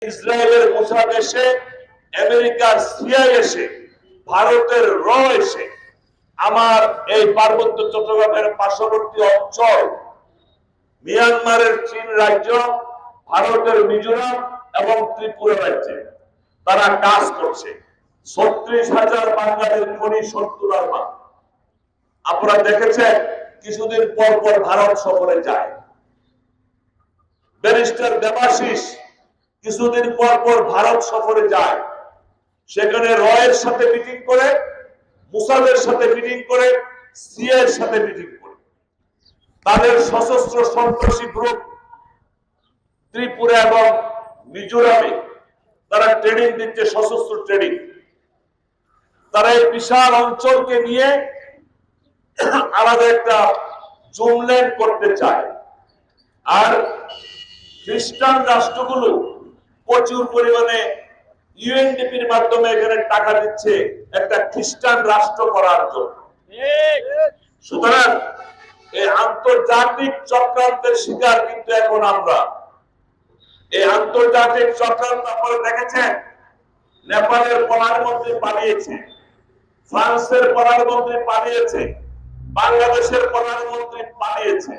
ইসরায়েলের মোসাদ এসে, আমেরিকার সিআই এসে, ভারতের র এসে আমার এই পার্বত্য চট্টগ্রামের পার্শ্ববর্তী অঞ্চল, মিয়ানমারের চীন রাজ্য, ভারতের মিজোরাম এবং ত্রিপুরা রাজ্যে তারা কাজ করছে। ৩৬,০০০ বাঙালির খনি ৭০ বার। আপনারা দেখেছেন কিছুদিন পর পর ভারত সফরে যায়। ব্যারিস্টার দেবাশিস কিছুদিন পর পর ভারত সফরে যায়, সেখানে রয়ের সাথে মিটিং করে, মুসাদের সাথে মিটিং করে, সিআই এর সাথে মিটিং করে তাদের সশস্ত্র সন্ত্রাসী গ্রুপ ত্রিপুরা এবং মিজোরামে তারা ট্রেনিং দিচ্ছে, সশস্ত্র ট্রেনিং। তারা এই বিশাল অঞ্চলকে নিয়ে আলাদা একটা জুমল্যান্ড করতে চায়। আর খ্রিস্টান রাষ্ট্রগুলো প্রচুর পরিমাণে ইউএনডিপির মাধ্যমে এখানে টাকা দিচ্ছে একটা খ্রিস্টান রাষ্ট্র করার জন্য। সুতরাং এই আন্তর্জাতিক চক্রান্তের শিকার কিন্তু এখন আমরা। এই আন্তর্জাতিক চক্রান্ত আপনারা দেখেছেন, নেপালের প্রধানমন্ত্রী পালিয়েছে, ফ্রান্সের প্রধানমন্ত্রী পালিয়েছে, বাংলাদেশের প্রধানমন্ত্রী পালিয়েছে।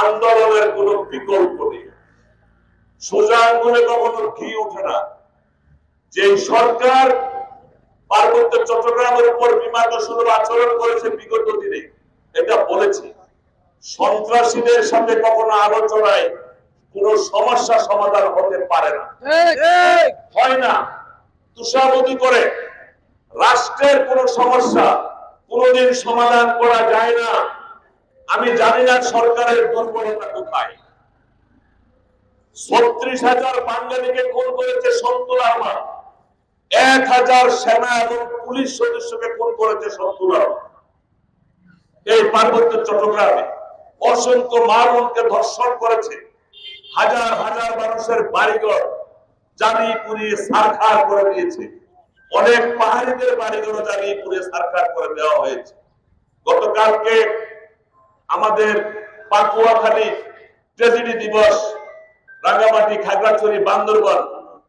আন্দোলনের কোন বিকল্প নেই। সোজা আঙ্গুলে কখনো ঘি ওঠে না। যে সরকার পার্বত্য চট্টগ্রামের উপর বিমানসুলভ আচরণ করেছে বিগত দিনে, এটা বলেছি, সন্ত্রাসীদের সাথে কখনো আলোচনায় কোন সমস্যা সমাধান হতে পারে না, হয় না। তুষামতি করে রাষ্ট্রের কোন সমস্যা কোনদিন সমাধান করা যায় না। আমি জানি না সরকারের দুর্বলতা কোথায়। ৩৬,০০০ বাঙালিকে খুন করেছে ৭০ বার, ১,০০০ সেনা এবং পুলিশ সদস্যকে খুন করেছে ৭০ বার। এই পার্বত্য চট্টগ্রামে অসংখ্য মা বোনকে ধর্ষণ করেছে, হাজার হাজার মানুষের বাড়িঘর জ্বালিয়ে পুড়িয়ে ছারখার করে দিয়েছে। অনেক পাহাড়িদের বাড়িঘর জ্বালিয়ে পুড়িয়ে ছারখার করে দেওয়া হয়েছে। গতকালকে আমাদের পাকুয়াখালী ট্রেজেডি দিবস, রাঙ্গামাটি, খাগড়াছড়ি, বান্দরবান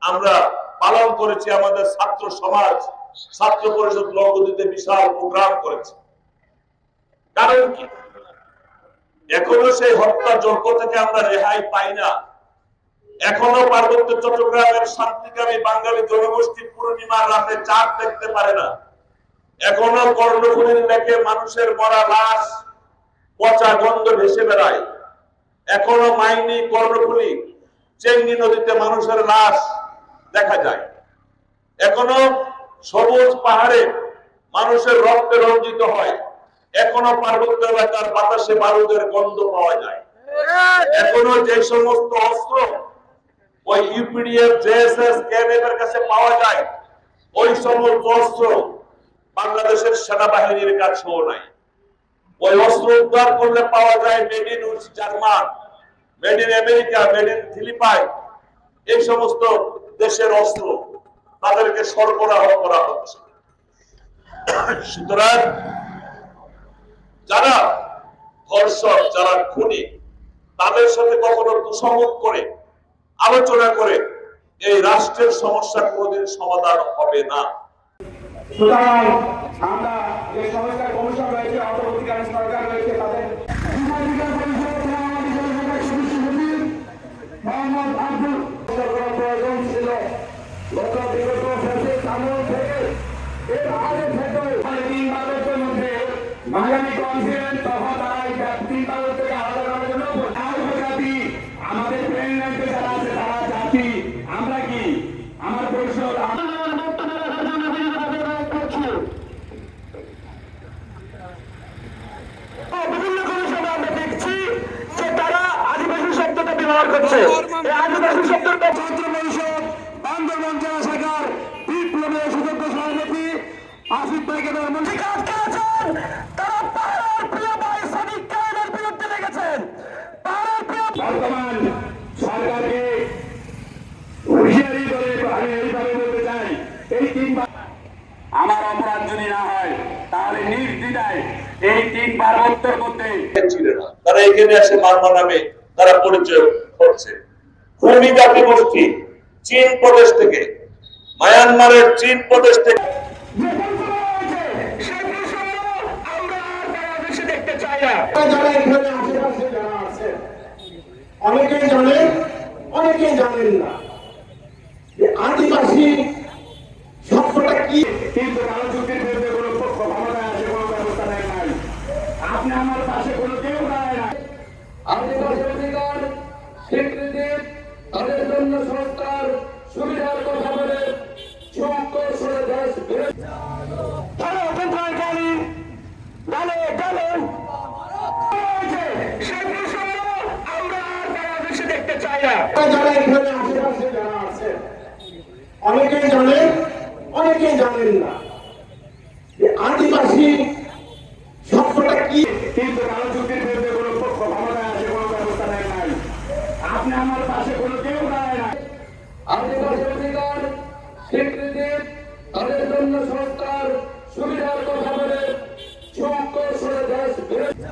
আমরা পালন করেছি। আমাদের ছাত্র সমাজ, ছাত্র পরিষদ নগদীতে বিশাল প্রোগ্রাম করেছে। কারণ কি? এখনো সেই হত্যা যজ্ঞ থেকে আমরা রেহাই পাই না। এখনো পার্বত্য চট্টগ্রামের শান্তিকামী বাঙালি জনগোষ্ঠী পূর্ণিমার রাতে চাঁদ দেখতে পারে না। এখনো কর্ণফুলীর লেকে মানুষের মরা লাশ পচা গন্ধ ভেসে বেড়ায়। এখনো মাইনি, কর্ণফুলী, চেঙ্গি নদীতে মানুষের লাশ দেখা যায়। এখনো সবুজ পাহাড়ে মানুষের রক্তে রঞ্জিত হয়। এখনো পার্বত্য এলাকার বাতাসে বারুদের গন্ধ পাওয়া যায়। এখনো যে সমস্ত অস্ত্র ওই ইউপিডিএফ, জেএসএস, কেএনএফ-এর কাছে পাওয়া যায়, ওই সমস্ত অস্ত্র বাংলাদেশের সেনাবাহিনীর কাছেও নাই। ওই অস্ত্র উদ্ধার করলে পাওয়া যায় made in German, made in America, made in Philippine, এই সমস্ত দেশের অস্ত্র তাদেরকে সরবরাহ করা হচ্ছে। সুতরাং যারা ধর্ষক, যারা খুনি, তাদের সাথে কখনো তুষামত করে আলোচনা করে এই রাষ্ট্রের সমস্যা কোনদিন সমাধান হবে না। সুতরাং আমরা যে সংস্কার কমিশন রয়েছে, অন্তর্বর্তীকালীন সরকার রয়েছে, তাদের প্রয়োজন ছিল গত বিগত আমল থেকে। এর আগে থেকে ৩ বারের মধ্যে বাঙালি কনফারেন্স, তখন তারা এই ৩ বারের থেকে আলাদা করার জন্য জাতি, আমাদের প্রেরণাকে যারা আছে তারা জাতি, আমরা কি আমার পরিষদ বিভিন্ন কমিশনে আমরা দেখছি যে তারা আদিবাসী শব্দটা ব্যবহার করছে। এই আদিবাসী শব্দটা ছাত্র পরিষদ বান্দরবান জেলা শাখার বিপ্লবী সুযোগ্য সভাপতি আসিফ ভাইকে বর্তমান সরকারকে হুঁশিয়ারি করে আমি এইভাবে বলতে চাই, এই ৩ বার আমার অপরাধ যদি না হয় তাহলে নির্দ্বিধায় এই ৩ পার্বত্যের মধ্যে তারা এখানে এসে মারমা নামে তারা পরিচয় করছে। খুনি জাতি গোষ্ঠী চীন প্রদেশ থেকে, মায়ানমারের চীন প্রদেশ থেকে যে পরিকল্পনা হয়েছে, সেই প্রসঙ্গ আমরা আর বাংলাদেশে দেখতে চাই না। যারা এখানে আশেপাশে যারা আছেন, অনেকেই জানেন, অনেকেই জানেন না যে আদিবাসী শব্দটা কি। কিন্তু রাজনীতির বিরুদ্ধে কোনো পক্ষ ক্ষমতায় আসে কোনো ব্যবস্থা নেয় নাই। আপনি আমার পাশে কোনো কেউ দাঁড়ায় না। আদিবাসী অধিকার স্বীকৃতি, তাদের জন্য সংস্কার সুবিধার কথা বলে চুপ করে দেশ বিরোধী সেই প্রসঙ্গ আমরা আর বাংলাদেশে দেখতে চাই না। যারা এখানে আশেপাশে যারা আছেন, অনেকেই জানেন, অনেকেই জানেন না যে আদিবাসী শব্দটা কি। কিন্তু রাজনীতির বিরুদ্ধে কোনো পক্ষ ক্ষমতায় আসে কোনো ব্যবস্থা নেয় নাই। আপনি আমার পাশে কোনো কেউ দাঁড়ায় না। আদিবাসী অধিকার স্বীকৃতি, তাদের জন্য সংস্কার সুবিধার কথা বলে চুপ করে দেশ বিরোধী